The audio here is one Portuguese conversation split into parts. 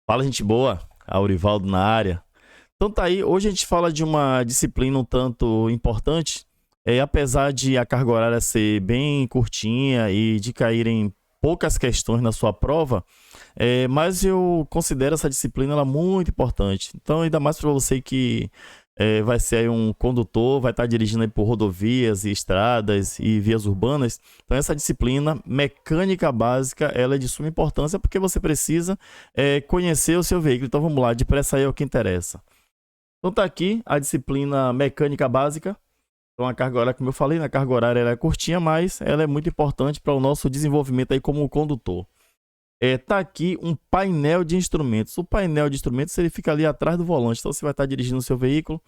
Fala, gente boa. Aurivaldo na área. Então tá aí, hoje a gente fala de uma disciplina um tanto importante. Apesar de a carga horária ser bem curtinha e de caírem poucas questões na sua prova, mas eu considero essa disciplina ela muito importante. Então, ainda mais para você que vai ser aí um condutor, vai estar dirigindo aí por rodovias e estradas e vias urbanas. Então, essa disciplina mecânica básica ela é de suma importância porque você precisa conhecer o seu veículo. Então, vamos lá, depressa aí é o que interessa. Então, tá aqui a disciplina mecânica básica. Então, a carga horária, como eu falei, a carga horária ela é curtinha, mas ela é muito importante para o nosso desenvolvimento aí como condutor. Tá aqui um painel de instrumentos. O painel de instrumentos ele fica ali atrás do volante. Então, você vai estar dirigindo o seu veículo,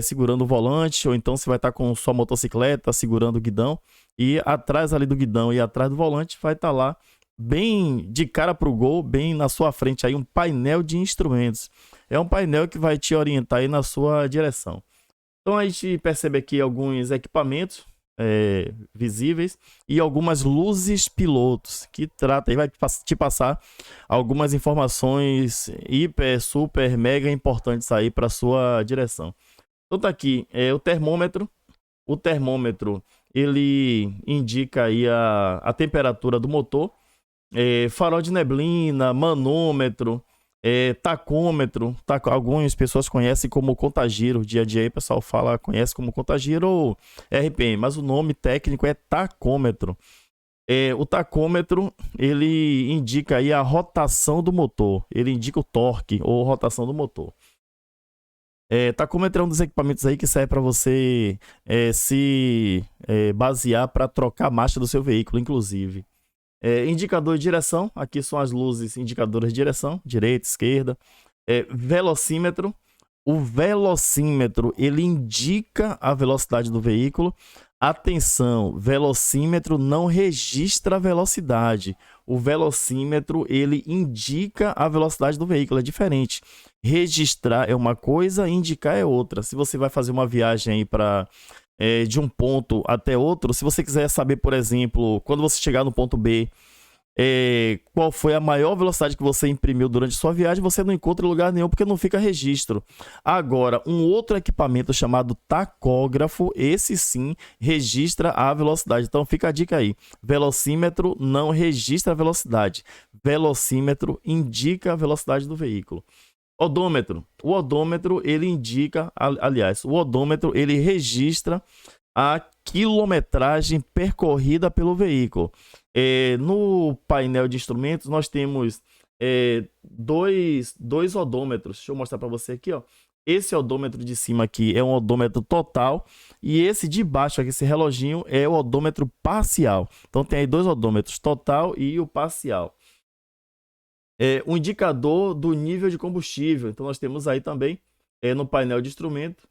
segurando o volante, ou então você vai estar com sua motocicleta segurando o guidão. E atrás ali do guidão e atrás do volante vai estar lá, bem de cara para o gol, bem na sua frente, aí um painel de instrumentos. É um painel que vai te orientar aí na sua direção. Então a gente percebe aqui alguns equipamentos visíveis e algumas luzes pilotos que trata e vai te passar algumas informações hiper, super, mega importantes aí para sua direção. Então tá aqui o termômetro. O termômetro ele indica aí a temperatura do motor. Farol de neblina, manômetro, tacômetro, algumas pessoas conhecem como contagiro, dia a dia aí o pessoal conhece como contagiro ou RPM, mas o nome técnico é tacômetro. O tacômetro ele indica aí a rotação do motor, ele indica o torque ou rotação do motor. Tacômetro é um dos equipamentos aí que serve para você se basear para trocar a marcha do seu veículo, inclusive. Indicador de direção, aqui são as luzes indicadoras de direção, direita, esquerda. Velocímetro, o velocímetro ele indica a velocidade do veículo. Atenção, velocímetro não registra a velocidade. O velocímetro ele indica a velocidade do veículo, é diferente. Registrar é uma coisa, indicar é outra. Se você vai fazer uma viagem aí para de um ponto até outro, se você quiser saber, por exemplo, quando você chegar no ponto B, qual foi a maior velocidade que você imprimiu durante sua viagem, você não encontra em lugar nenhum porque não fica registro. Agora, um outro equipamento chamado tacógrafo, esse sim registra a velocidade. Então fica a dica aí, velocímetro não registra a velocidade, velocímetro indica a velocidade do veículo. Odômetro. O odômetro ele indica, aliás, o odômetro ele registra a quilometragem percorrida pelo veículo. No painel de instrumentos nós temos dois odômetros. Deixa eu mostrar para você aqui, ó. Esse odômetro de cima aqui é um odômetro total e esse de baixo aqui, esse reloginho, é o odômetro parcial. Então tem aí dois odômetros, total e o parcial. O indicador do nível de combustível. Então nós temos aí também no painel de instrumentos,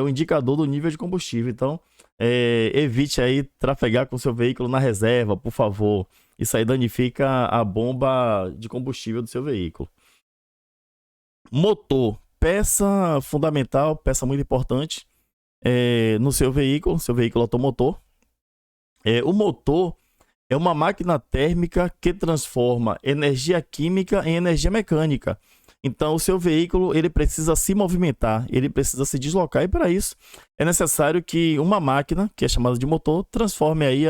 o indicador do nível de combustível. Então evite aí trafegar com seu veículo na reserva, por favor. Isso aí danifica a bomba de combustível do seu veículo. Motor, peça fundamental, peça muito importante no seu veículo automotor. O motor é uma máquina térmica que transforma energia química em energia mecânica. Então, o seu veículo ele precisa se movimentar, ele precisa se deslocar e para isso é necessário que uma máquina, que é chamada de motor, transforme aí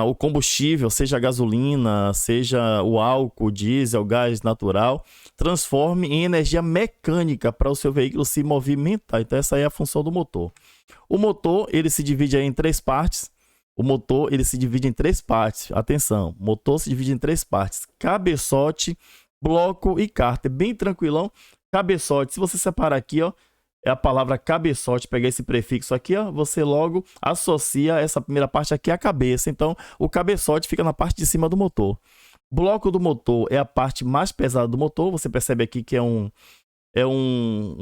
o combustível, seja a gasolina, seja o álcool, diesel, gás natural, transforme em energia mecânica para o seu veículo se movimentar. Então, essa é a função do motor. O motor ele se divide aí em três partes. O motor ele se divide em três partes. Atenção, o motor se divide em três partes: cabeçote, bloco e cárter. Bem tranquilão. Cabeçote, se você separar aqui, ó, é a palavra cabeçote, pegar esse prefixo aqui, ó, você logo associa essa primeira parte aqui à cabeça. Então, o cabeçote fica na parte de cima do motor. Bloco do motor é a parte mais pesada do motor. Você percebe aqui que é um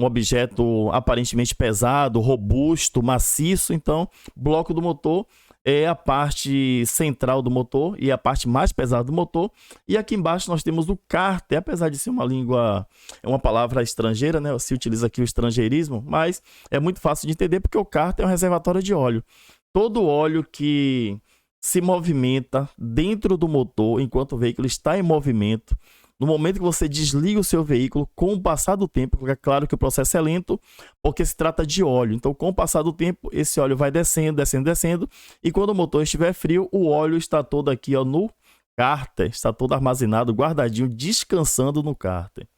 objeto aparentemente pesado, robusto, maciço. Então, bloco do motor é a parte central do motor e a parte mais pesada do motor. E aqui embaixo nós temos o cárter, apesar de ser uma palavra estrangeira, né? Se utiliza aqui o estrangeirismo, mas é muito fácil de entender porque o cárter é um reservatório de óleo. Todo óleo que se movimenta dentro do motor enquanto o veículo está em movimento, No momento que você desliga o seu veículo, com o passar do tempo, porque é claro que o processo é lento, porque se trata de óleo. Então, com o passar do tempo, esse óleo vai descendo, descendo, descendo, e quando o motor estiver frio, o óleo está todo aqui, ó, no cárter, está todo armazenado, guardadinho, descansando no cárter.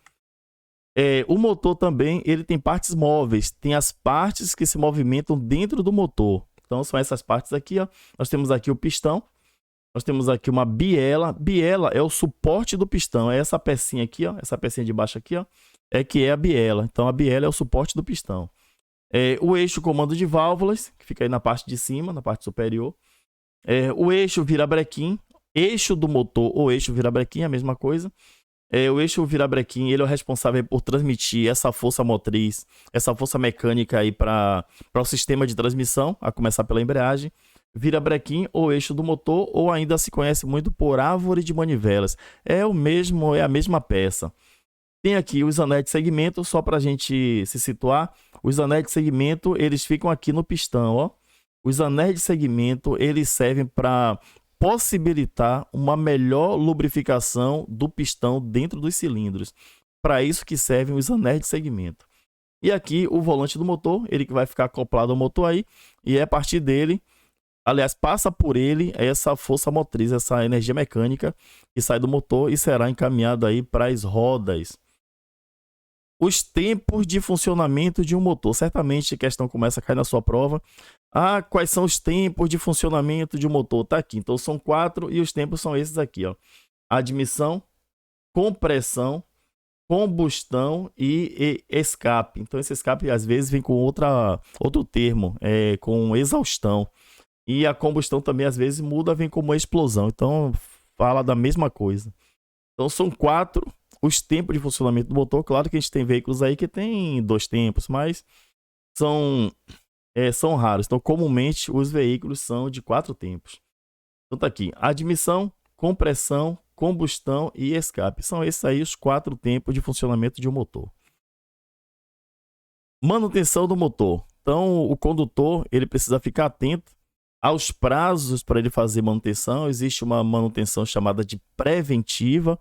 O motor também, ele tem partes móveis, tem as partes que se movimentam dentro do motor. Então, são essas partes aqui, ó. Nós temos aqui o pistão, nós temos aqui uma biela. Biela é o suporte do pistão, é essa pecinha aqui, ó, essa pecinha de baixo aqui, ó, que é a biela. Então, a biela é o suporte do pistão. O eixo comando de válvulas, que fica aí na parte de cima, na parte superior. O eixo virabrequim, eixo do motor ou eixo virabrequim, a mesma coisa. O eixo virabrequim, ele é o responsável por transmitir essa força motriz, essa força mecânica aí para o sistema de transmissão, a começar pela embreagem. Virabrequim ou eixo do motor, ou ainda se conhece muito por árvore de manivelas. É a mesma peça. Tem aqui os anéis de segmento, só para a gente se situar. Os anéis de segmento, eles ficam aqui no pistão, ó. Os anéis de segmento, eles servem para possibilitar uma melhor lubrificação do pistão dentro dos cilindros. Para isso que servem os anéis de segmento. E aqui o volante do motor, ele que vai ficar acoplado ao motor aí, e é a partir dele, aliás, passa por ele essa força motriz, essa energia mecânica que sai do motor e será encaminhada aí para as rodas. Os tempos de funcionamento de um motor. Certamente a questão começa a cair na sua prova. Quais são os tempos de funcionamento de um motor? Tá aqui. Então são 4 e os tempos são esses aqui, ó. Admissão, compressão, combustão e escape. Então esse escape às vezes vem com outro termo, com exaustão. E a combustão também às vezes muda, vem como explosão. Então fala da mesma coisa. Então são 4 os tempos de funcionamento do motor. Claro que a gente tem veículos aí que tem 2 tempos, mas são raros. Então, comumente, os veículos são de 4 tempos. Então, tá aqui. Admissão, compressão, combustão e escape. São esses aí os 4 tempos de funcionamento de um motor. Manutenção do motor. Então, o condutor, ele precisa ficar atento aos prazos para ele fazer manutenção. Existe uma manutenção chamada de preventiva.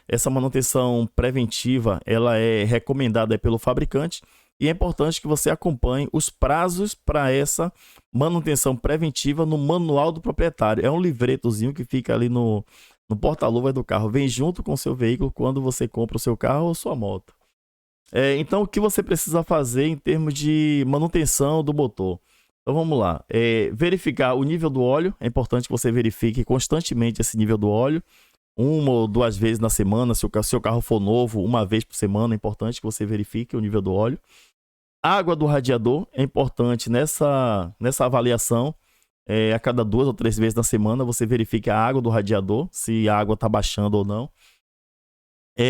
Essa manutenção preventiva, ela é recomendada pelo fabricante e é importante que você acompanhe os prazos para essa manutenção preventiva no manual do proprietário. É um livretozinho que fica ali no porta-luvas do carro. Vem junto com o seu veículo quando você compra o seu carro ou sua moto. Então, o que você precisa fazer em termos de manutenção do motor? Então, vamos lá. Verificar o nível do óleo. É importante que você verifique constantemente esse nível do óleo. 1 ou 2 vezes na semana. Se o seu carro for novo, 1 vez por semana. É importante que você verifique o nível do óleo. Água do radiador. É importante nessa avaliação. A cada 2 ou 3 vezes na semana, você verifique a água do radiador. Se a água está baixando ou não.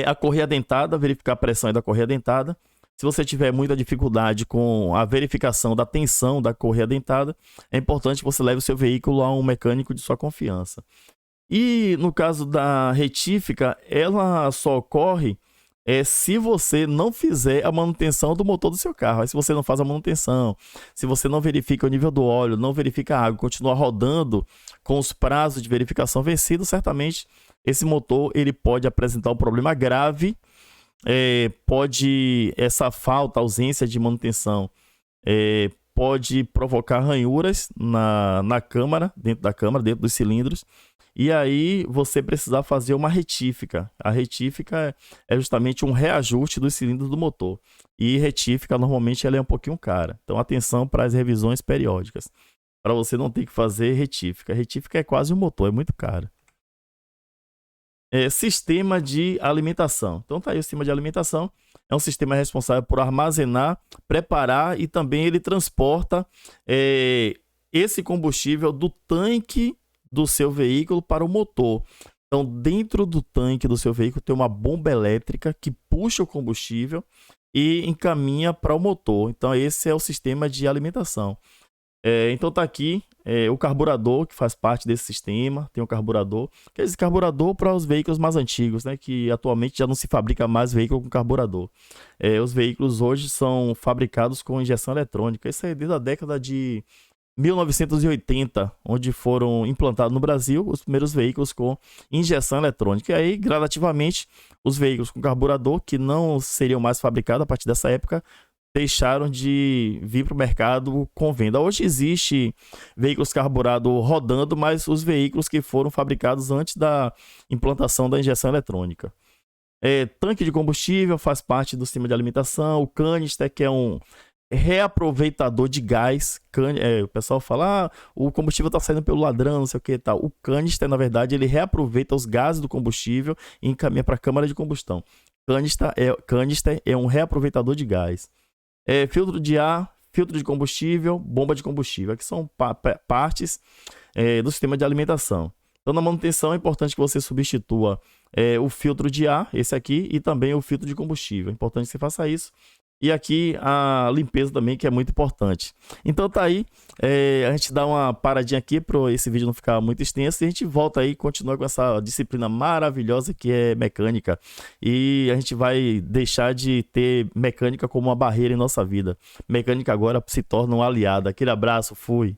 A correia dentada. Verificar a pressão da correia dentada. Se você tiver muita dificuldade com a verificação da tensão da correia dentada, é importante que você leve o seu veículo a um mecânico de sua confiança. E no caso da retífica, ela só ocorre se você não fizer a manutenção do motor do seu carro. Aí, se você não faz a manutenção, se você não verifica o nível do óleo, não verifica a água, continua rodando com os prazos de verificação vencidos, certamente esse motor ele pode apresentar um problema grave. Essa falta, ausência de manutenção pode provocar ranhuras na câmara, dentro dos cilindros, e aí você precisar fazer uma retífica. A retífica é justamente um reajuste dos cilindros do motor, e retífica normalmente ela é um pouquinho cara, então atenção para as revisões periódicas, para você não ter que fazer retífica. Retífica é quase um motor, é muito caro. Sistema de alimentação. Então tá aí o sistema de alimentação. É um sistema responsável por armazenar, preparar e também ele transporta esse combustível do tanque do seu veículo para o motor. Então, dentro do tanque do seu veículo tem uma bomba elétrica que puxa o combustível e encaminha para o motor. Então, esse é o sistema de alimentação. Então tá aqui o carburador que faz parte desse sistema. Tem um carburador, que é esse carburador para os veículos mais antigos, né? Que atualmente já não se fabrica mais veículo com carburador. Os veículos hoje são fabricados com injeção eletrônica. Isso é desde a década de 1980, onde foram implantados no Brasil os primeiros veículos com injeção eletrônica. E aí, gradativamente, Os veículos com carburador, que não seriam mais fabricados a partir dessa época, deixaram de vir para o mercado com venda. Hoje existe veículos carburados rodando, mas os veículos que foram fabricados antes da implantação da injeção eletrônica. Tanque de combustível faz parte do sistema de alimentação. O canister, que é um reaproveitador de gás. O pessoal fala, o combustível está saindo pelo ladrão, não sei o que e tal. O canister, na verdade, ele reaproveita os gases do combustível e encaminha para a câmara de combustão. Canister é um reaproveitador de gás. Filtro de ar, filtro de combustível, bomba de combustível, que são partes do sistema de alimentação. Então, na manutenção, é importante que você substitua o filtro de ar, esse aqui, e também o filtro de combustível. É importante que você faça isso. E aqui a limpeza também, que é muito importante. Então tá aí, a gente dá uma paradinha aqui para esse vídeo não ficar muito extenso. E a gente volta aí e continua com essa disciplina maravilhosa que é mecânica. E a gente vai deixar de ter mecânica como uma barreira em nossa vida. Mecânica agora se torna um aliado. Aquele abraço, fui!